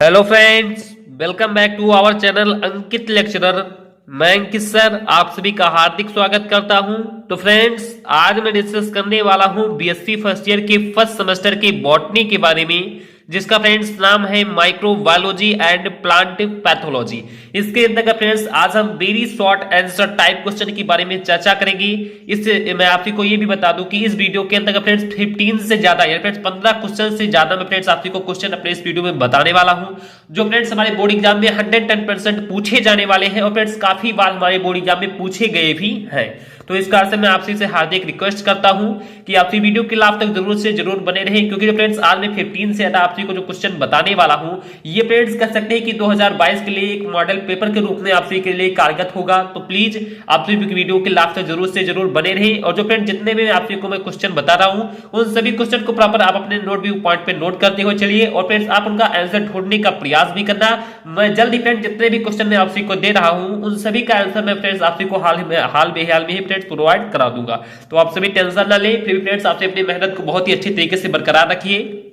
Hello friends, welcome back to our channel Ankit lecturer. मैं Ankit sir आप सभी का हार्दिक स्वागत करता हूं। तो फ्रेंड्स, आज मैं डिस्कस करने वाला हूं बीएससी फर्स्ट ईयर के फर्स्ट सेमेस्टर की बॉटनी के बारे में, जिसका फ्रेंड्स नाम है माइक्रोबायोलॉजी एंड प्लांट पैथोलॉजी। इसके अंतर्गत फ्रेंड्स आज हम very short answer type question के बारे में चर्चा करेंगे। इससे मैं आप को ये भी बता दूं कि इस वीडियो के अंतर्गत फ्रेंड्स 15 से ज्यादा या फ्रेंड्स 15 क्वेश्चन से ज्यादा मैं फ्रेंड्स आप को क्वेश्चन अपने इस वीडियो में बताने वाला हूं, जो फ्रेंड्स हमारे बोर्ड एग्जाम में 110% पूछे जाने वाले हैं और फ्रेंड्स काफी बार हमारे बोर्ड एग्जाम में पूछे गए भी हैं। तो इस कारण से मैं आपसे से हार्दिक रिक्वेस्ट करता हूं कि आप वीडियो के लास्ट तक जरूर से जरूर बने रहें, क्योंकि जो फ्रेंड्स आज मैं 15 से ज्यादा आपसे को जो क्वेश्चन बताने वाला हूं ये फ्रेंड्स कह सकते हैं कि 2022 के लिए एक मॉडल पेपर के रूप में आपसे के लिए कारगर होगा। तो प्लीज आप वीडियो के लास्ट तक जरूर से जरूर बने रहें। और जो फ्रेंड्स जितने भी आपसे को मैं क्वेश्चन बता रहा हूं उन सभी क्वेश्चन को प्रॉपर आप अपने नोट व्यू पॉइंट पे नोट करते हुए चलिए और फ्रेंड्स आप उनका आंसर ढूंढने का प्रयास भी करना। मैं जल्दी फ्रेंड्स जितने भी क्वेश्चन मैं आपसे को दे रहा हूं उन सभी का आंसर मैं फ्रेंड्स आपसे को हाल में ही फ्रेंड्स प्रोवाइड करा दूंगा। तो आप सभी टेंशन ना ले, फिर फ्रेंड्स आपसे अपनी मेहनत को बहुत ही अच्छी तरीके से बरकरार रखिए।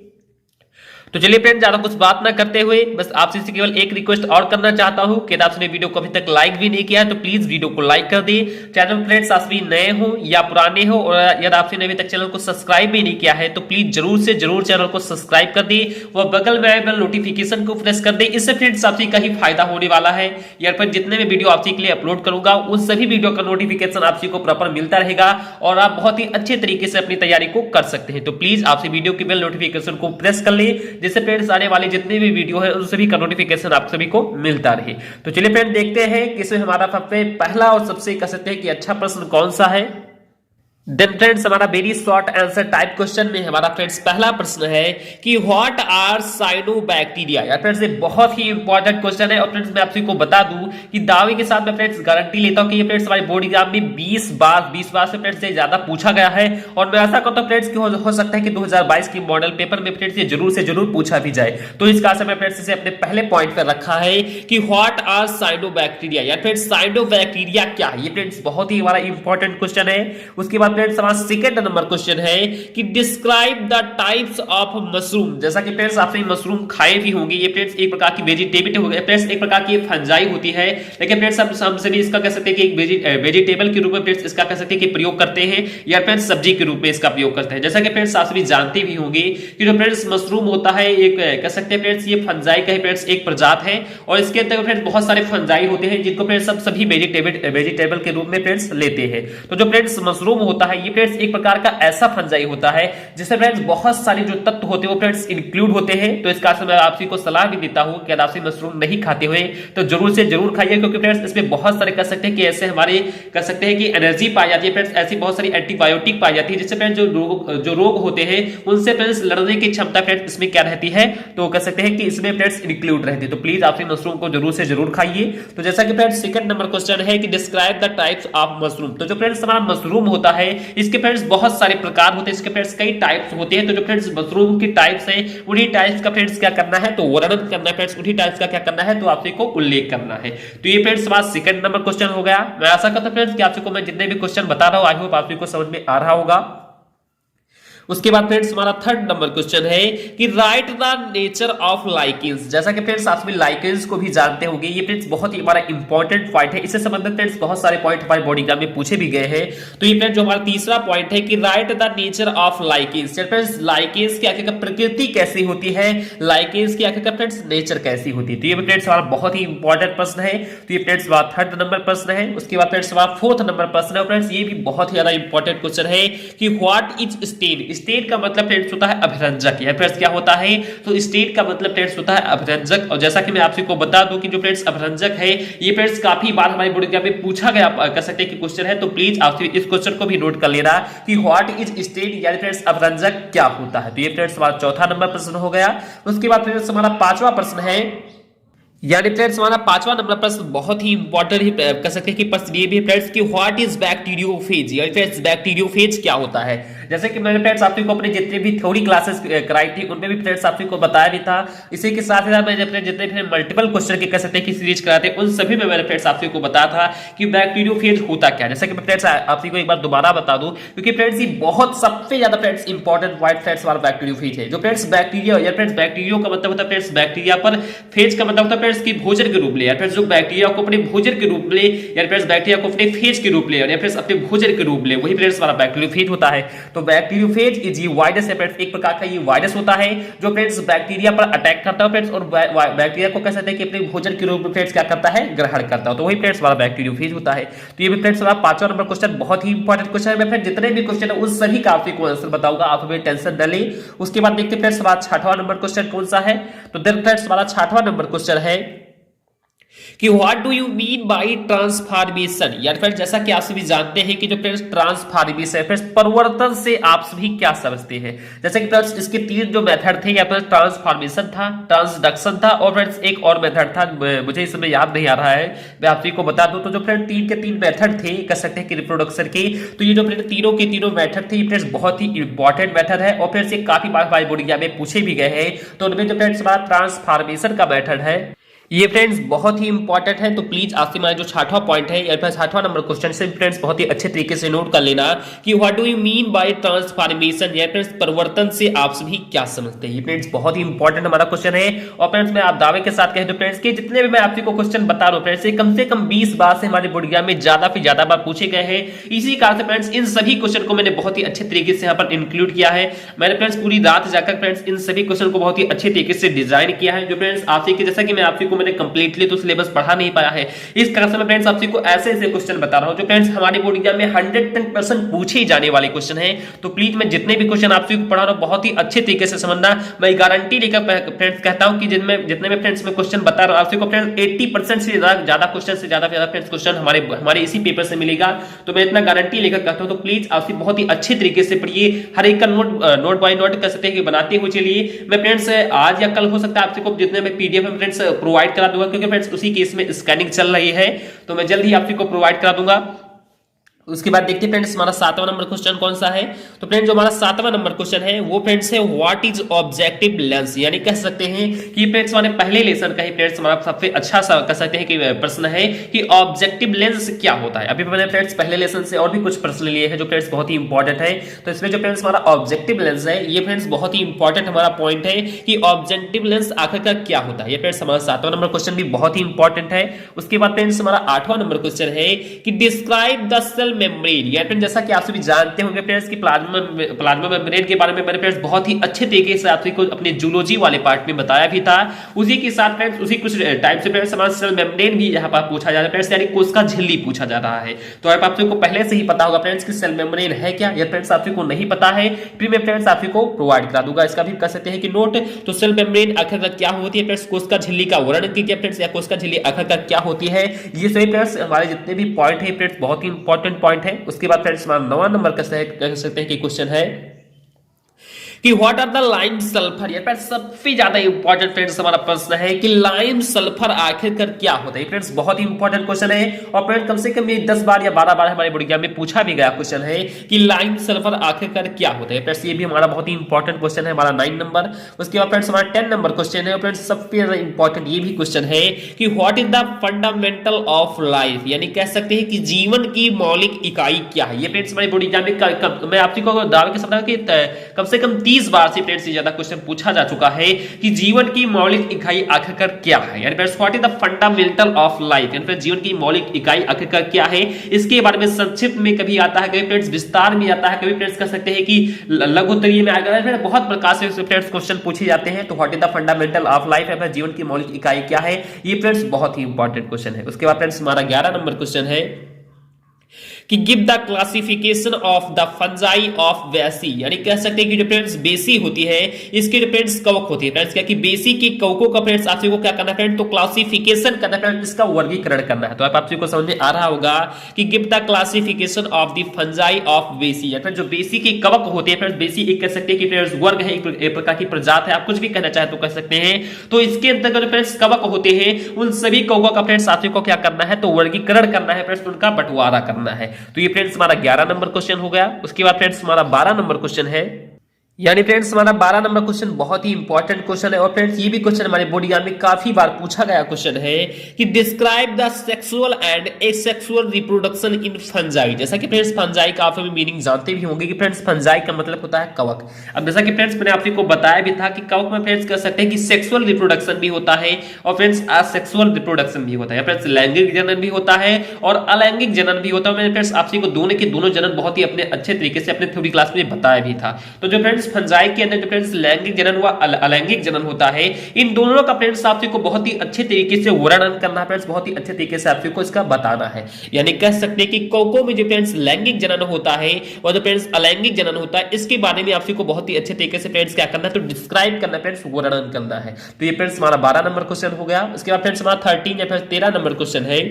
तो चलिए फ्रेंड्स, ज्यादा कुछ बात ना करते हुए बस आपसे केवल एक रिक्वेस्ट और करना चाहता हूं कि आपने वीडियो को अभी तक लाइक भी नहीं किया है तो प्लीज वीडियो को लाइक कर दे। चैनल फ्रेंड्स आप सभी नए हो या पुराने हो और यदि आपने अभी तक चैनल को सब्सक्राइब भी नहीं किया है तो प्लीज जरूर से जरूर चैनल को सब्सक्राइब कर दे और बगल में आए बेल नोटिफिकेशन को प्रेस कर दे। इससे फ्रेंड्स आपसे का ही फायदा होने वाला है। या फिर जितने भी वीडियो आपसे के लिए अपलोड करूंगा उन सभी वीडियो का नोटिफिकेशन आपसे को प्रॉपर मिलता रहेगा और आप बहुत ही अच्छे तरीके से अपनी तैयारी को कर सकते हैं। तो प्लीज आपसे वीडियो की बेल नोटिफिकेशन को प्रेस कर ले, जिससे फ्रेंड्स आने वाले जितने भी वीडियो है उन सभी का नोटिफिकेशन आप सभी को मिलता रहे। तो चलिए फ्रेंड देखते हैं कि इसमें हमारा सबसे पहला और सबसे कह सकते हैं कि अच्छा प्रश्न कौन सा है। देन फ्रेंड्स हमारा very short answer type question में हमारा फ्रेंड्स पहला प्रश्न है कि व्हाट आर साइनोबैक्टीरिया। यार फ्रेंड्स ये बहुत ही इंपॉर्टेंट क्वेश्चन है और फ्रेंड्स मैं आपको बता दूं कि दावे के साथ मैं फ्रेंड्स गारंटी लेता हूं कि ये फ्रेंड्स हमारे बोर्ड एग्जाम में 20 बार से फ्रेंड्स से ज्यादा पूछा गया है और मैं ऐसा करता हूं फ्रेंड्स कि हो सकता है कि 2022 की मॉडल पेपर में फ्रेंड्स ये जरूर से जरूर पूछा भी जाए। तो इस कारण से मैं फ्रेंड्स इसे अपने पहले पॉइंट पर रखा है कि व्हाट आर साइनोबैक्टीरिया। यार फ्रेंड्स साइनोबैक्टीरिया क्या है, ये फ्रेंड्स बहुत ही हमारा इंपॉर्टेंट क्वेश्चन है। उसके बाद फ्रेंड्स हमारा सेकंड नंबर क्वेश्चन है कि describe the types of mushroom. जैसा कि फ्रेंड्स आपने मशरूम खाए भी होंगे, ये फ्रेंड्स एक प्रकार की वेजिटेबल हो गए, फ्रेंड्स एक प्रकार की फंजाई होती है, लेकिन फ्रेंड्स हम सभी इसका कह सकते हैं कि एक वेजिटेबल के रूप में फ्रेंड्स इसका कह सकते हैं कि प्रयोग करते हैं या फ्रेंड्स सब्जी के रूप में इसका प्रयोग करते हैं। जैसा कि फ्रेंड्स आप सभी जानते भी होंगे कि जो फ्रेंड्स मशरूम होता है एक कह सकते हैं फ्रेंड्स ये फंजाई का फ्रेंड्स एक प्रजात है और इसके अंदर फ्रेंड्स बहुत सारे फंजाई होते हैं जिनको फ्रेंड्स सब सभी वेजिटेबल के रूप में फ्रेंड्स लेते हैं। तो जो फ्रेंड्स मशरूम होता है ये फ्रेंड्स एक प्रकार का ऐसा फंजाई होता है जिसमें फ्रेंड्स बहुत सारे जो तत्व होते हैं वो फ्रेंड्स इंक्लूड होते हैं। तो इस कारण से मैं आपसी को सलाह भी देता हूं कि अगर आप मशरूम नहीं खाते हुए तो जरूर से जरूर खाइए, क्योंकि फ्रेंड्स इसमें बहुत सारे कह सकते हैं कि ऐसे हमारे कह सकते हैं कि एनर्जी पाई जाती है फ्रेंड्स, ऐसी बहुत सारी एंटीबायोटिक पाई जाती है जिससे फ्रेंड्स जो रोग होते हैं उनसे फ्रेंड्स लड़ने की क्षमता फ्रेंड्स इसमें क्या रहती है, तो कह सकते हैं कि इसमें फ्रेंड्स इंक्लूड रहती है। तो प्लीज आप मशरूम को जरूर से जरूर खाइए। तो जैसा कि फ्रेंड्स सेकंड नंबर क्वेश्चन है कि describe the types of mushroom. तो जो फ्रेंड्स हमारा मशरूम होता है इसके फ्रेंड्स बहुत सारे प्रकार होते हैं, इसके फ्रेंड्स कई टाइप्स होते हैं। तो जो फ्रेंड्स मशरूम की टाइप्स हैं उन्हीं टाइप्स का फ्रेंड्स क्या करना है तो वर्णन करना है, फ्रेंड्स उन्हीं टाइप्स का क्या करना है तो आपसे को उल्लेख करना है। तो ये फ्रेंड्स हमारा सेकंड नंबर क्वेश्चन हो गया। मैं आशा करता हूं फ्रेंड्स कि आपको मैं जितने भी क्वेश्चन बता रहा हूं आई होप आपको समझ में आ रहा होगा। उसके बाद फ्रेंड्स हमारा थर्ड नंबर क्वेश्चन है कि right the nature of lichens. जैसा कि फ्रेंड्स आप सभी लाइकेंस को भी जानते होंगे, ये फ्रेंड्स बहुत ही हमारा इंपॉर्टेंट पॉइंट है। इससे संबंधित फ्रेंड्स बहुत सारे पॉइंट हमारे बोर्ड एग्जाम में पूछे भी गए हैं। तो ये फ्रेंड्स जो हमारा तीसरा पॉइंट है कि right the nature of lichens. Friends lichens की आखिर प्रकृति कैसी होती है, लाइकेंस की आखिर फ्रेंड्स नेचर कैसी होती है। तो ये फ्रेंड्स हमारा बहुत ही इंपॉर्टेंट प्रश्न है। तो ये फ्रेंड्स हमारा थर्ड नंबर प्रश्न है। उसके बाद फ्रेंड्स हमारा फोर्थ नंबर प्रश्न है। फ्रेंड्स ये भी बहुत ही ज्यादा इंपॉर्टेंट क्वेश्चन है कि व्हाट इज स्टेन। स्टेन का मतलब फ्रेंड्स होता है अभिरंजक। या फ्रेंड्स क्या होता है तो स्टेन का मतलब फ्रेंड्स होता है अभिरंजक। और जैसा कि मैं आपको बता दूं कि जो फ्रेंड्स अभिरंजक है ये फ्रेंड्स काफी बार हमारे बोर्ड एग्जाम में पूछा गया कह सकते हैं कि क्वेश्चन है। तो प्लीज आप इस क्वेश्चन को भी नोट कर लेना कि व्हाट इज स्टेन यानी फ्रेंड्स अभिरंजक क्या होता है। तो ये फ्रेंड्स हमारा चौथा नंबर प्रश्न हो गया। उसके बाद फ्रेंड्स हमारा पांचवा प्रश्न है, यानी फ्रेंड्स हमारा पांचवा नंबर प्रश्न बहुत ही इंपॉर्टेंट ही कह सकते हैं कि प्रश्न ये भी फ्रेंड्स कि व्हाट इज बैक्टीरियोफेज। यानी फ्रेंड्स बैक्टीरियोफेज क्या होता है। जैसे कि मैंने फ्रेंड्स आप को अपने जितने भी थ्योरी क्लासेस कराई थी उनमें भी फ्रेंड्स आप को बताया भी था। इसी के साथ ही साथ मैंने अपने जितने भी मल्टीपल क्वेश्चन के कह सकते हैं कि सीरीज कराते उन सभी में मैंने फ्रेंड्स आप को बताया था कि बैक्टीरियोफेज होता क्या। जैसे कि मैं फ्रेंड्स आप को एक बार दोबारा बता दूं, क्योंकि फ्रेंड्स ये बहुत सबसे ज्यादा फ्रेंड्स इंपॉर्टेंट वाइट फ्रेंड्स वाला बैक्टीरियोफेज है। जो फ्रेंड्स बैक्टीरिया या फ्रेंड्स बैक्टीरियो का मतलब होता है फ्रेंड्स बैक्टीरिया पर, फेज का मतलब होता है फ्रेंड्स की भोजन के रूप ले, या फ्रेंड्स जो बैक्टीरिया को अपने भोजन के रूप ले, या फ्रेंड्स बैक्टीरिया को अपने फेज के रूप ले, या फ्रेंड्स अपने भोजन के रूप ले, वही फ्रेंड्स वाला बैक्टीरियोफेज होता है। तो बैक्टीरियोफेज इज ये वायरस है फ्रेंड्स, एक प्रकार का ये वायरस होता है जो फ्रेंड्स बैक्टीरिया पर अटैक करता है फ्रेंड्स, और बैक्टीरिया को कह सकते हैं कि अपने भोजन के रूप में फ्रेंड्स क्या करता है, ग्रहण करता है। तो वही फ्रेंड्स वाला बैक्टीरियोफेज होता है। तो ये भी फ्रेंड्स वाला 5वां नंबर क्वेश्चन बहुत ही इंपॉर्टेंट क्वेश्चन है। मैं फ्रेंड्स जितने भी क्वेश्चन है उस सभी का आपको आंसर बताऊंगा, आप हमें टेंशन न लें। उसके बाद देखते हैं फ्रेंड्स हमारा 6वां नंबर क्वेश्चन कौन सा है। तो देन फ्रेंड्स हमारा 6वां नंबर क्वेश्चन है कि what do you mean by transformation. यार फ्रेंड्स जैसा कि आप सभी जानते हैं कि जो फ्रेंड्स ट्रांसफॉर्मेशन फ्रेंड्स परिवर्तन से आप सभी क्या समझते हैं। जैसे कि फ्रेंड्स इसके 3 जो मेथड थे, या फिर ट्रांसफॉर्मेशन था, ट्रांसडक्शन था, और फ्रेंड्स एक और मेथड था, मुझे इस समय याद नहीं आ रहा है, मैं आप सभी को बता दूं। तो जो फ्रेंड्स 3 के 3 मेथड थे कह सकते हैं कि रिप्रोडक्शन के, तो ये जो फ्रेंड्स तीनों के तीनों मेथड थे फ्रेंड्स बहुत ही इंपॉर्टेंट मेथड है, और फ्रेंड्स ये काफी बार हमारी बोर्ड एग्जाम में पूछे भी गए हैं। तो उनमें जो फ्रेंड्स हमारा ट्रांसफॉर्मेशन का मेथड है ये फ्रेंड्स बहुत ही इंपॉर्टेंट है। तो प्लीज आपसे हमारा जो 6वां पॉइंट है या फिर 6वां नंबर क्वेश्चन से फ्रेंड्स बहुत ही अच्छे तरीके से नोट कर लेना कि what do you mean by transformation, या फ्रेंड्स परिवर्तन से आप सभी क्या समझते हैं। फ्रेंड्स बहुत ही इंपॉर्टेंट हमारा क्वेश्चन है, और फ्रेंड्स मैं आप दावे के साथ कह दूं फ्रेंड्स कि जितने भी मैं आपको क्वेश्चन बता रहा हूं फ्रेंड्स, कम से कम 20 बार से हमारे बोर्ड एग्जाम में ज्यादा से ज्यादा बार पूछे गए हैं। इसी कारण से फ्रेंड्स इन सभी क्वेश्चन को मैंने बहुत ही अच्छे तरीके से यहाँ पर इंक्लूड किया है। मैंने फ्रेंड्स पूरी रात जाकर फ्रेंड्स इन सभी क्वेश्चन को बहुत ही अच्छे तरीके से डिजाइन किया है, जो फ्रेंड्स आपसे जैसा कि मैं आपको मैंने कंप्लीटली सिलेबस पढ़ा नहीं पाया है, इस कारण से मैं फ्रेंड्स आपको ऐसे ऐसे क्वेश्चन बता रहा हूं जो फ्रेंड्स हमारे बोर्ड एग्जाम में 110% पूछे जाने वाले क्वेश्चन हैं। तो प्लीज मैं जितने भी क्वेश्चन आपको पढ़ा रहा हूं बहुत ही अच्छे तरीके से समझना। मैं गारंटी लेकर फ्रेंड्स कहता हूं कि जितने में फ्रेंड्स मैं क्वेश्चन बता रहा हूं आपको फ्रेंड्स 80% से ज्यादा क्वेश्चन से ज्यादा फ्रेंड्स क्वेश्चन हमारे इसी पेपर से मिलेगा। तो मैं इतना गारंटी लेकर कहता हूं, तो प्लीज आप बहुत ही अच्छे तरीके से पढ़िए, हर एक का नोट बाय नोट कर सकते हैं कि बनाते हुए चलिए। मैं फ्रेंड्स आज या कल हो सकता है आपको जितने में पीडीएफ में फ्रेंड्स प्रोवाइड करा दूंगा, क्योंकि फ्रेंड्स उसी केस में स्कैनिंग चल रही है, तो मैं जल्द ही आपको प्रोवाइड करा दूंगा। उसके बाद देखते हैं फ्रेंड्स हमारा 7वां नंबर क्वेश्चन कौन सा है। तो फ्रेंड्स जो हमारा 7वां नंबर क्वेश्चन है वो फ्रेंड्स है व्हाट इज ऑब्जेक्टिव लेंस, यानी कह सकते हैं कि फ्रेंड्स हमारे पहले लेसन का ही फ्रेंड्स हमारा सबसे अच्छा सा कह सकते हैं कि प्रश्न है कि ऑब्जेक्टिव लेंस क्या होता है। अभी मैंने फ्रेंड्स पहले लेसन से और भी कुछ प्रश्न लिए हैं जो फ्रेंड्स बहुत ही इंपॉर्टेंट है। तो इसमें जो फ्रेंड्स हमारा ऑब्जेक्टिव लेंस है ये फ्रेंड्स बहुत ही इंपॉर्टेंट हमारा पॉइंट है कि ऑब्जेक्टिव लेंस आखिरकार क्या होता है। ये फ्रेंड्स हमारा 7वां नंबर क्वेश्चन भी बहुत ही इंपॉर्टेंट है। उसके बाद फ्रेंड्स हमारा 8वां नंबर क्वेश्चन है कि डिस्क्राइब द सेल मेम्ब्रेन। जैसा कि आप सभी जानते होंगे फ्रेंड्स कि प्लाज्मा मेम्ब्रेन के बारे में मैंने फ्रेंड्स बहुत ही अच्छे तरीके से आपको अपने जूलॉजी वाले पार्ट में बताया भी था। उसी के साथ फ्रेंड्स उसी कुछ टाइम से फ्रेंड्स हमारा सेल मेम्ब्रेन भी यहां पर पूछा जा रहा है फ्रेंड्स, यानी कोशिका झिल्ली पूछा जा रहा है। तो आपको पहले से ही पता होगा फ्रेंड्स कि सेल मेम्ब्रेन है क्या, या फ्रेंड्स आपको नहीं पता है फिर मैं फ्रेंड्स आपको प्रोवाइड करा दूंगा, इसका भी कह सकते हैं कि नोट। तो सेल मेम्ब्रेन आखिरकार क्या होती है फ्रेंड्स, कोशिका झिल्ली का वर्णन कीजिए फ्रेंड्स, या कोशिका झिल्ली आखिरकार क्या होती है। ये सभी फ्रेंड्स हमारे जितने भी पॉइंट है फ्रेंड्स बहुत ही इंपॉर्टेंट पॉइंट है। उसके बाद फ्रेंड्स हमारा 9वां नंबर कह सकते हैं कि क्वेश्चन है कि what are the lime sulphur. ये फ्रेंड्स सबसे ज्यादा इंपॉर्टेंट फ्रेंड्स हमारा प्रश्न है कि लाइम सल्फर आखिरकार क्या होता है। फ्रेंड्स बहुत ही इंपॉर्टेंट क्वेश्चन है, और फ्रेंड्स कम से कम ये 10 बार या 12 बार हमारे बोर्ड एग्जाम में पूछा भी गया क्वेश्चन है कि लाइम सल्फर आखिरकार क्या होता है। फ्रेंड्स ये भी हमारा बहुत ही इंपॉर्टेंट क्वेश्चन है, हमारा 9 नंबर। उसके बाद फ्रेंड्स हमारा 10 नंबर क्वेश्चन है, फ्रेंड्स सबसे ज्यादा इंपॉर्टेंट ये भी क्वेश्चन है कि what is the fundamental of life, यानी कह सकते हैं कि जीवन की मौलिक इकाई क्या है। ये फ्रेंड्स हमारे बोर्ड एग्जाम में मैं आपको दावे के साथ कि कम से कम 30 बार से फ्रेंड्स ज्यादा क्वेश्चन पूछा जा चुका है कि जीवन की मौलिक इकाई आखिरकार क्या है, यानी friends what is the fundamental of life, यानी फ्रेंड्स जीवन की मौलिक इकाई आखिरकार क्या है। इसके बारे में संक्षिप्त में कभी आता है, कभी फ्रेंड्स विस्तार में आता है, कभी फ्रेंड्स कह सकते हैं कि लघुत्तरीय में आएगा। फ्रेंड्स बहुत प्रकार से फ्रेंड्स क्वेश्चन पूछे जाते हैं। तो what is the fundamental of life, है जीवन की मौलिक इकाई क्या है, ये फ्रेंड्स बहुत ही इंपॉर्टेंट क्वेश्चन है। उसके बाद फ्रेंड्स हमारा 11 नंबर क्वेश्चन है कि give the classification of the fungi of बेसी, यानी कह सकते हैं कि जो फ्रेंड्स बेसी होती है इसके जो फ्रेंड्स कवक होती है फ्रेंड्स, क्या कि बेसी के कवकों का फ्रेंड्स आपको क्या करना है फ्रेंड्स, तो क्लासिफिकेशन करना है फ्रेंड्स, इसका वर्गीकरण करना है। तो आपको समझ में आ रहा होगा कि give the classification of the fungi of बेसी, या फिर जो बेसी के कवक होते हैं फ्रेंड्स, बेसी एक कह सकते हैं कि फ्रेंड्स वर्ग है, एक प्रकार की प्रजात है, आप कुछ भी कहना चाहे तो कह सकते हैं। तो इसके अंतर्गत जो फ्रेंड्स कवक होते हैं उन सभी कवकों का फ्रेंड्स आपको क्या करना है, तो वर्गीकरण करना है फ्रेंड्स, उनका बंटवारा करना है। तो ये फ्रेंड्स हमारा 11 नंबर क्वेश्चन हो गया। उसके बाद फ्रेंड्स हमारा 12 नंबर क्वेश्चन है, यानी फ्रेंड्स हमारा 12 नंबर क्वेश्चन बहुत ही इंपॉर्टेंट क्वेश्चन है। और फ्रेंड्स ये भी क्वेश्चन हमारे बोर्ड एग्जाम में काफी बार पूछा गया क्वेश्चन है कि describe the sexual and asexual reproduction in fungi. जैसा कि फ्रेंड्स फंजाई का आप मीनिंग जानते भी होंगे कि फ्रेंड्स फंजाई का मतलब होता है कवक। अब जैसा कि फ्रेंड्स मैंने आपको बताया भी था कि कवक में फ्रेंड्स कह सकते हैं कि सेक्सुअल रिप्रोडक्शन भी होता है और फ्रेंड्स असेक्सुअल रिप्रोडक्शन भी होता है, फ्रेंड्स लैंगिक जनन भी होता है और अलैंगिक जनन भी होता है। मैंने फ्रेंड्स आपसे को दोनों के दोनों जनन बहुत ही अपने अच्छे तरीके से अपने थ्योरी क्लास में बताया भी था। तो जो फ्रेंड्स फंजाई के अंदर फ्रेंड्स लैंगिक जनन व अलैंगिक जनन होता है, इन दोनों का फ्रेंड्स आपसे को बहुत ही अच्छे तरीके से वर्णन करना है, फ्रेंड्स बहुत ही अच्छे तरीके से आपसे को इसका बताना है। यानी कह सकते हैं कि कौकों में जो फ्रेंड्स लैंगिक जनन होता है और जो फ्रेंड्स अलैंगिक जनन होता है, इसके बारे में आपसे को बहुत ही अच्छे तरीके से फ्रेंड्स क्या करना है, तो डिस्क्राइब करना, फ्रेंड्स वर्णन करना है। तो ये फ्रेंड्स हमारा 12 नंबर क्वेश्चन हो गया। उसके बाद फ्रेंड्स हमारा 13 या फिर 13 नंबर क्वेश्चन है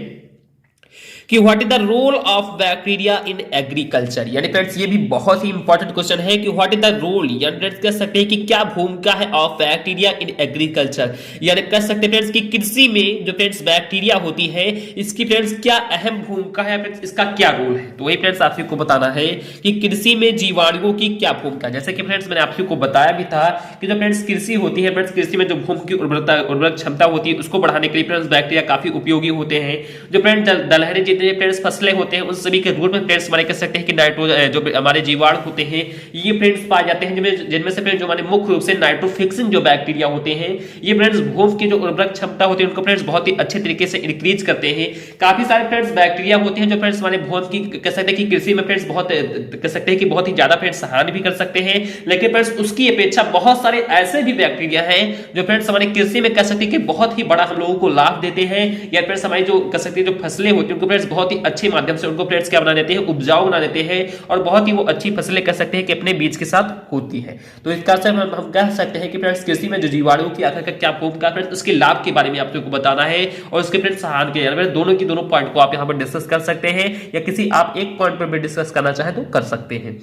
कि what is the role of bacteria in agriculture. यानी फ्रेंड्स ये भी बहुत ही इंपॉर्टेंट क्वेश्चन है कि व्हाट इज द रोल, यानी फ्रेंड्स कह सकते हैं कि क्या भूमिका है ऑफ बैक्टीरिया इन एग्रीकल्चर। यानी कह सकते हैं फ्रेंड्स कि कृषि में जो फ्रेंड्स बैक्टीरिया होती है इसकी फ्रेंड्स क्या अहम भूमिका है, फ्रेंड्स इसका क्या रोल है। तो वही फ्रेंड्स आपको बताना है कि कृषि में जीवाणुओं की क्या भूमिका। जैसे कि फ्रेंड्स मैंने आपको बताया भी था कि जो फ्रेंड्स कृषि होती है, फ्रेंड्स कृषि में जो भूमि की उर्वरक क्षमता होती है उसको बढ़ाने के लिए फ्रेंड्स बैक्टीरिया काफी उपयोगी होते हैं। जो फ्रेंड्स दलहनी जितने फ्रेंड्स फसलें होते हैं उन सभी के रूट में फ्रेंड्स हमारे कह सकते हैं कि नाइट्रोजन जो हमारे जीवाणु होते हैं ये फ्रेंड्स पाए जाते हैं, जिनमें से फ्रेंड्स जो हमारे मुख्य रूप से नाइट्रोफिक्सिंग जो बैक्टीरिया होते हैं ये फ्रेंड्स भूमि की जो उर्वरक क्षमता होती है उनको फ्रेंड्स बहुत ही अच्छे तरीके से इंक्रीज करते हैं। काफी सारे फ्रेंड्स बैक्टीरिया होते हैं जो फ्रेंड्स हमारे भूमि की कह सकते हैं कि कृषि में फ्रेंड्स बहुत कह सकते हैं कि बहुत ही ज्यादा फ्रेंड्स हानि भी कर सकते हैं, लेकिन फ्रेंड्स उसकी अपेक्षा बहुत सारे ऐसे भी बैक्टीरिया हैं जो फ्रेंड्स हमारे कृषि में कह सकते हैं कि बहुत ही बड़ा हम लोगों को लाभ देते हैं, या फ्रेंड्स हमारी जो कह सकते हैं जो फसलें होती है उनको फ्रेंड्स बहुत ही अच्छे माध्यम से उनको फ्रेंड्स क्या बना देते हैं, उपजाऊ बना देते हैं और बहुत ही वो अच्छी फसलें कह सकते हैं कि अपने बीज के साथ होती है। तो इस कारण से हम कह सकते हैं कि फ्रेंड्स कृषि में जो जीवाणुओं की आखिर का क्या भूमिका है, उसके लाभ के बारे में आपको बताना है और उसके फ्रेंड्स हानि के बारे में दोनों की दोनों पॉइंट को आप यहां पर डिस्कस कर सकते हैं, या किसी आप एक पॉइंट पर भी डिस्कस करना चाहे तो कर सकते हैं,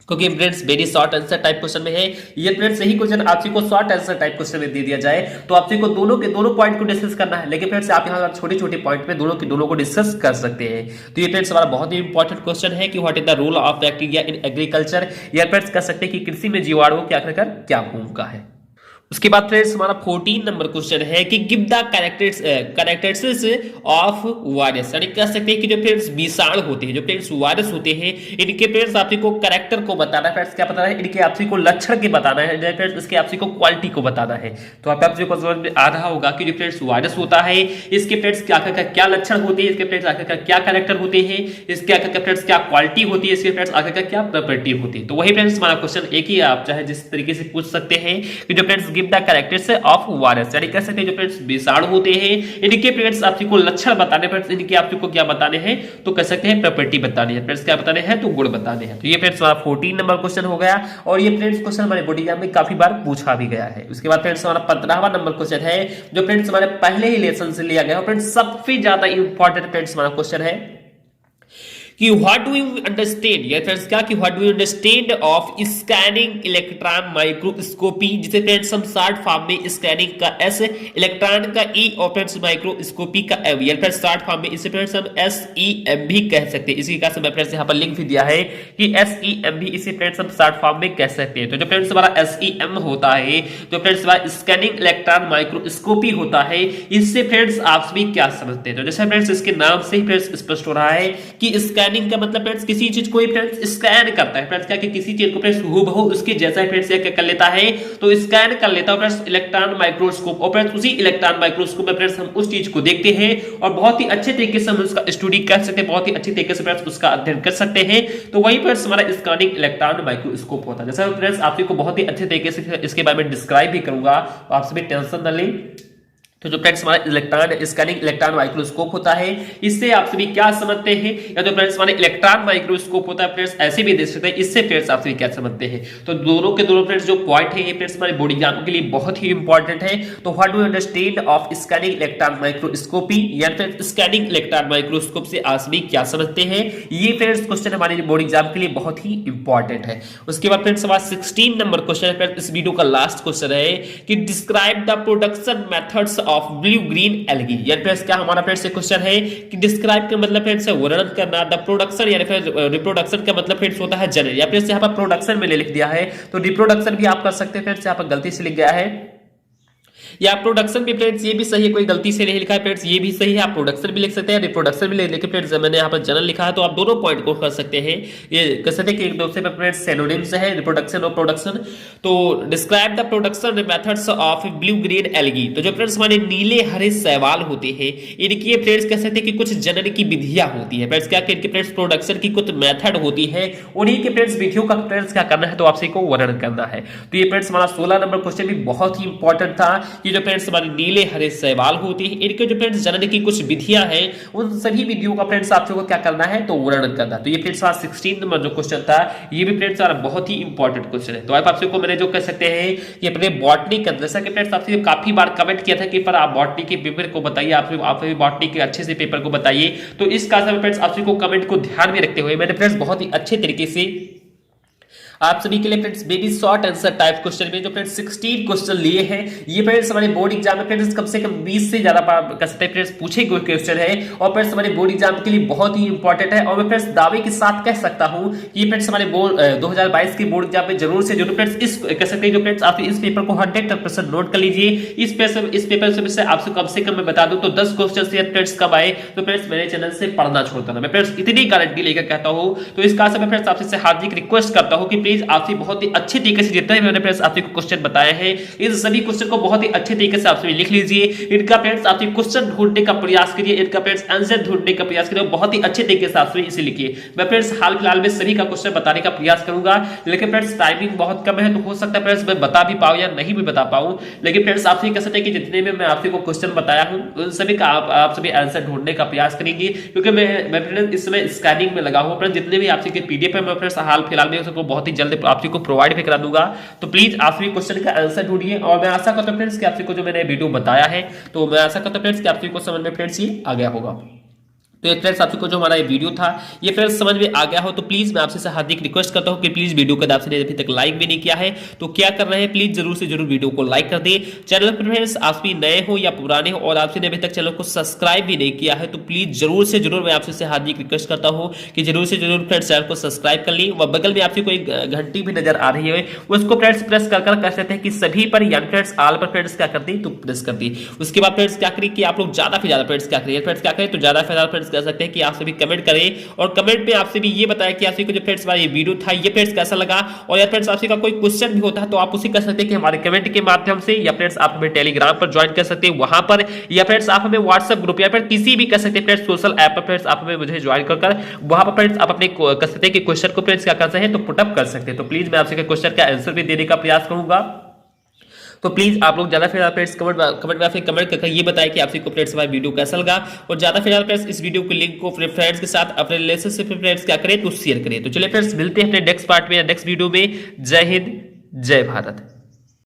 क्योंकि friends very short answer type question में है ये। फ्रेंड्स यही क्वेश्चन आपसे को शॉर्ट आंसर टाइप क्वेश्चन में दे दिया जाए तो आपसे को दोनों के दोनों पॉइंट को डिस्कस करना है, लेकिन फ्रेंड्स आप यहां छोटे छोटे पॉइंट में दोनों के दोनों को डिस्कस कर सकते हैं। तो ये फ्रेंड्स हमारा बहुत ही इंपॉर्टेंट क्वेश्चन है कि what is the role of bacteria in agriculture. या फ्रेंड्स कह सकते हैं कि कृषि में जीवाणुओं की आखिरकार क्या भूमिका है। उसके बाद फ्रेंड्स हमारा 14 नंबर क्वेश्चन है कि give the characteristics of virus. यानी कह सकते हैं कि जो फ्रेंड्स विषाणु होते हैं, जो फ्रेंड्स वायरस होते हैं, इनके फ्रेंड्स आपको कैरेक्टर को बताना है, फ्रेंड्स क्या बताना है, इनके आपसी को लक्षण के बताना है, फ्रेंड्स इसके आपसी को क्वालिटी को बताना है। तो आपसे को समझ में आ रहा होगा कि जो फ्रेंड्स वायरस होता है इसके फ्रेंड्स क्या लक्षण होते हैं, इसके फ्रेंड्स आखिर क्या कैरेक्टर होते हैं, इसके आखिर फ्रेंड्स क्या क्वालिटी होती है, इसके फ्रेंड्स आखिर क्या प्रॉपर्टी होती है। तो वही फ्रेंड्स हमारा क्वेश्चन एक ही आप चाहे जिस तरीके से पूछ सकते हैं कि जो friends the characters of virus. यानी कह सकते हैं जो फ्रेंड्स विषाणु होते हैं इनके फ्रेंड्स आपको लक्षण बताने, फ्रेंड्स इनके आपको क्या बताने हैं, तो कह सकते हैं प्रॉपर्टी बतानी है, फ्रेंड्स क्या बताने हैं, तो गुण बताने हैं। तो ये फ्रेंड्स हमारा 14 नंबर क्वेश्चन हो गया और ये फ्रेंड्स क्वेश्चन हमारे बोर्ड एग्जाम में काफी बार पूछा भी गया है। उसके बाद फ्रेंड्स हमारा 15वां नंबर क्वेश्चन है जो फ्रेंड्स हमारे पहले ही लेसन से लिया गया, फ्रेंड्स सबसे ज्यादा इंपॉर्टेंट फ्रेंड्स हमारा क्वेश्चन है कि व्हाट डू यू अंडरस्टैंड। या फ्रेंड्स क्या कि what do you understand of scanning electron microscopy, जिसे फ्रेंड्स हम शॉर्ट फॉर्म में स्कैनिंग का एस, इलेक्ट्रॉन का ई और फ्रेंड्स माइक्रोस्कोपी का एम। या फ्रेंड्स शॉर्ट फॉर्म में इसे फ्रेंड्स हम SEM भी कह सकते हैं। इसी का मैं फ्रेंड्स यहां पर लिंक भी दिया है कि SEM भी इसे फ्रेंड्स हम शॉर्ट फॉर्म में कह सकते हैं। तो जो फ्रेंड्स हमारा SEM होता है, जो फ्रेंड्स हमारा स्कैनिंग इलेक्ट्रॉन माइक्रोस्कोपी होता है, इससे फ्रेंड्स आप सभी क्या समझते हैं। तो जैसे फ्रेंड्स इसके नाम से ही फ्रेंड्स स्पष्ट हो रहा है कि स्कैनिंग का मतलब फ्रेंड्स किसी चीज को फ्रेंड्स स्कैन करता है, फ्रेंड्स क्या कि किसी चीज को फ्रेंड्स हूबहू उसके जैसा फ्रेंड्स क्या कर लेता है, तो स्कैन कर लेता है फ्रेंड्स इलेक्ट्रॉन माइक्रोस्कोप, और फ्रेंड्स उसी इलेक्ट्रॉन माइक्रोस्कोप में फ्रेंड्स हम उस चीज को देखते हैं और बहुत ही अच्छे तरीके से हम उसका स्टडी कर सकते हैं, बहुत ही अच्छे तरीके से फ्रेंड्स उसका अध्ययन कर सकते हैं। तो वही फ्रेंड्स हमारा स्कैनिंग इलेक्ट्रॉन माइक्रोस्कोप होता है। जैसा फ्रेंड्स आपको बहुत ही अच्छे तरीके से इसके बारे में डिस्क्राइब भी करूंगा, तो आप सभी टेंशन न लें। तो जो फ्रेंड्स हमारा इलेक्ट्रॉन स्कैनिंग इलेक्ट्रॉन माइक्रोस्कोप होता है, इससे आप सभी क्या समझते हैं, या जो फ्रेंड्स हमारे इलेक्ट्रॉन माइक्रोस्कोप होता है फ्रेंड्स ऐसे भी देख सकते हैं, इससे फ्रेंड्स आप सभी क्या समझते हैं। तो दोनों के दोनों फ्रेंड्स जो पॉइंट है ये फ्रेंड्स हमारे बोर्ड एग्जाम के लिए बहुत ही इंपॉर्टेंट है। तो what do you understand of scanning electron microscopy, या फिर स्कैनिंग इलेक्ट्रॉन माइक्रोस्कोप से आप सभी क्या समझते हैं, ये फ्रेंड्स क्वेश्चन हमारे बोर्ड एग्जाम के लिए बहुत ही इंपॉर्टेंट है। उसके बाद फ्रेंड्स हमारा 16 नंबर क्वेश्चन है, इस वीडियो का लास्ट क्वेश्चन है कि describe the production methods of blue green algae. यानी फ्रेंड्स क्या हमारा फ्रेंड्स क्वेश्चन है कि डिस्क्राइब का मतलब फ्रेंड्स वर्णन करना, द प्रोडक्शन यानी फिर रिप्रोडक्शन का मतलब फ्रेंड्स होता है जनन, या फिर यहाँ पर प्रोडक्शन में लिख दिया है तो रिप्रोडक्शन भी आप कर सकते हैं फ्रेंड्स, यहाँ पर गलती से लिख गया है, या प्रोडक्शन भी फ्रेंड्स ये भी सही है, कोई गलती से नहीं लिखा है फ्रेंड्स, ये भी सही है, आप प्रोडक्शन भी लिख सकते हैं, रिप्रोडक्शन भी लिख, लेकिन फ्रेंड्स मैंने यहाँ पर जनरल लिखा है तो आप दोनों पॉइंट को कर सकते हैं, ये कर सकते हैं कि एक दूसरे पर फ्रेंड्स सिनोनिम्स है रिप्रोडक्शन और प्रोडक्शन। तो describe the production methods of blue green algae, तो जो फ्रेंड्स हमारे नीले हरे शैवाल होते हैं इनकी फ्रेंड्स कह सकते हैं कि कुछ जनन की विधियां होती है फ्रेंड्स, क्या इनके फ्रेंड्स प्रोडक्शन की कुछ मेथड होती है, उन्हीं के फ्रेंड्स विधियों का फ्रेंड्स क्या करना है तो आपसे को वर्णन करना है। तो ये फ्रेंड्स हमारा 16 नंबर क्वेश्चन भी बहुत ही इंपॉर्टेंट था, ये जो फ्रेंड्स हमारे नीले हरे शैवाल होती है इनके जो फ्रेंड्स जनन की कुछ विधियां हैं उन सभी विधियों का फ्रेंड्स आप लोगों को क्या करना है तो वर्णन करना। तो ये फ्रेंड्स हमारा 16 नंबर जो क्वेश्चन था ये भी फ्रेंड्स हमारा बहुत ही इंपॉर्टेंट क्वेश्चन है। तो आप आपसे को मैंने जो कह सकते हैं कि अपने बॉटनी का, जैसा कि फ्रेंड्स आपसे काफी बार कमेंट किया था कि पर आप बॉटनी के पेपर को बताइए, आप बॉटनी के अच्छे से पेपर को बताइए, तो इस कारण से फ्रेंड्स आपसे को कमेंट को ध्यान में रखते हुए मैंने फ्रेंड्स बहुत ही अच्छे तरीके से आप सभी के लिए friends baby short answer type question में जो फ्रेंड्स 16 क्वेश्चन लिए हैं, ये फ्रेंड्स हमारे बोर्ड एग्जाम में फ्रेंड्स कम से कम 20 से ज्यादा कर सकते हैं फ्रेंड्स पूछे गए क्वेश्चन है, और फ्रेंड्स हमारे बोर्ड एग्जाम के लिए बहुत ही इंपॉर्टेंट है। और मैं फ्रेंड्स दावे के साथ कह सकता हूं कि फ्रेंड्स हमारे बोर्ड 2022 के बोर्ड एग्जाम में जरूर से जरूर फ्रेंड्स इस कह सकते हैं जो फ्रेंड्स आप इस पेपर को 100% नोट कर लीजिए। इस पेपर से आपसे कम से कम मैं बता दूं तो 10 क्वेश्चन से फ्रेंड्स कब आए तो फ्रेंड्स मेरे चैनल से पढ़ना छोड़ता ना, मैं फ्रेंड्स इतनी गारंटी लेकर कहता हूं। तो इस कारण से मैं फ्रेंड्स आपसे हार्दिक रिक्वेस्ट करता हूं कि प्लीज आपसे बहुत अच्छे तरीके से जितना भी मैंने फ्रेंड्स आपको क्वेश्चन बताए हैं इन सभी क्वेश्चन को बहुत ही अच्छे तरीके से आपसे लिख लीजिए, इनका फ्रेंड्स आप क्वेश्चन ढूंढने का प्रयास करिए, इनका फ्रेंड्स आंसर ढूंढने का प्रयास करिए, बहुत ही अच्छे तरीके से आपसे इसे लिखिए। मैं फ्रेंड्स हाल फिलहाल में सभी का क्वेश्चन बताने का प्रयास करूंगा, लेकिन फ्रेंड्स टाइमिंग बहुत कम है तो हो सकता है फ्रेंड्स मैं बता भी पाऊं या नहीं भी बता पाऊं, लेकिन फ्रेंड्स आपसे कह सकते हैं कि जितने में मैं आपको क्वेश्चन बताया हूं उन सभी का आप सभी आंसर ढूंढने का प्रयास करेंगे, क्योंकि मैं फ्रेंड्स इस समय स्कैनिंग में लगा हूं। फ्रेंड्स जितने भी आपसे पीडीएफ है मैं फ्रेंड्स हाल फिलहाल में उसको बहुत ही जल्द आपको प्रोवाइड भी करा दूंगा, तो प्लीज आप भी क्वेश्चन का आंसर ढूंढिए। और मैं आशा करता हूं फ्रेंड्स कि आपको जो मैंने वीडियो बताया है तो मैं आशा करता हूं फ्रेंड्स कि आपको समझ में फ्रेंड्स ये आ गया होगा। तो फ्रेंड्स आपको जो हमारा ये वीडियो था ये फ्रेंड्स समझ में आ गया हो तो प्लीज मैं आपसे हार्दिक रिक्वेस्ट करता हूं कि प्लीज वीडियो को आपने अभी तक लाइक भी नहीं किया है तो क्या कर रहे हैं, प्लीज जरूर से जरूर वीडियो को लाइक कर दे। चैनल पर फ्रेंड्स आप भी नए हो या पुराने हो और आपने अभी तक चैनल को सब्सक्राइब भी नहीं किया है तो प्लीज जरूर से जरूर मैं आपसे हार्दिक रिक्वेस्ट करता हूं कि जरूर से जरूर फ्रेंड्स चैनल को सब्सक्राइब कर ली, और बगल में आपसे कोई घंटी भी नजर आ रही है उसको फ्रेंड्स प्रेस कर सकते हैं कि सभी पर या फ्रेंड्स ऑल पर फ्रेंड्स क्या कर दी तो प्रेस कर दी। उसके बाद फ्रेंड्स क्या करिए कि आप लोग ज्यादा से ज्यादा फ्रेंड्स क्या करिए, फ्रेंड्स क्या करें तो ज्यादा से ज्यादा फ्रेंड्स कह सकते हैं कि आप कमेंट करें और कमेंट में आपसे भी ये बताया कि आपसे जो फ्रेंड्स ये वीडियो था ये फ्रेंड्स कैसा लगा, और या फ्रेंड्स आपसे का कोई क्वेश्चन भी होता है तो आप उसे कर सकते हैं कि हमारे कमेंट के माध्यम से, या फ्रेंड्स आप हमें टेलीग्राम पर ज्वाइन कर सकते हैं वहां पर, या फ्रेंड्स आप हमें व्हाट्सएप ग्रुप या फिर किसी भी कर सकते हैं फ्रेंड्स सोशल ऐप पर फ्रेंड्स आप हमें मुझे ज्वाइन कर वहां पर फ्रेंड्स आप अपने कर सकते हैं कि क्वेश्चन को फ्रेंड्स क्या कर सकते हैं तो पुटअप कर सकते हैं। तो प्लीज मैं आपसे क्वेश्चन का आंसर भी देने का प्रयास करूंगा, तो प्लीज आप लोग ज्यादा फिर फ्रेंड्स कमेंट में फिर कमेंट करके ये बताएं कि आपको फ्रेंड्स हमारा वीडियो कैसा लगा, और ज्यादा फिर फ्रेंड्स इस वीडियो के लिंक को अपने फ्रेंड्स के साथ अपने रिलेशनशिप फ्रेंड्स क्या करें तो शेयर करें। तो चलिए फ्रेंड्स मिलते हैं अपने नेक्स्ट पार्ट में नेक्स्ट वीडियो में। जय हिंद जय भारत।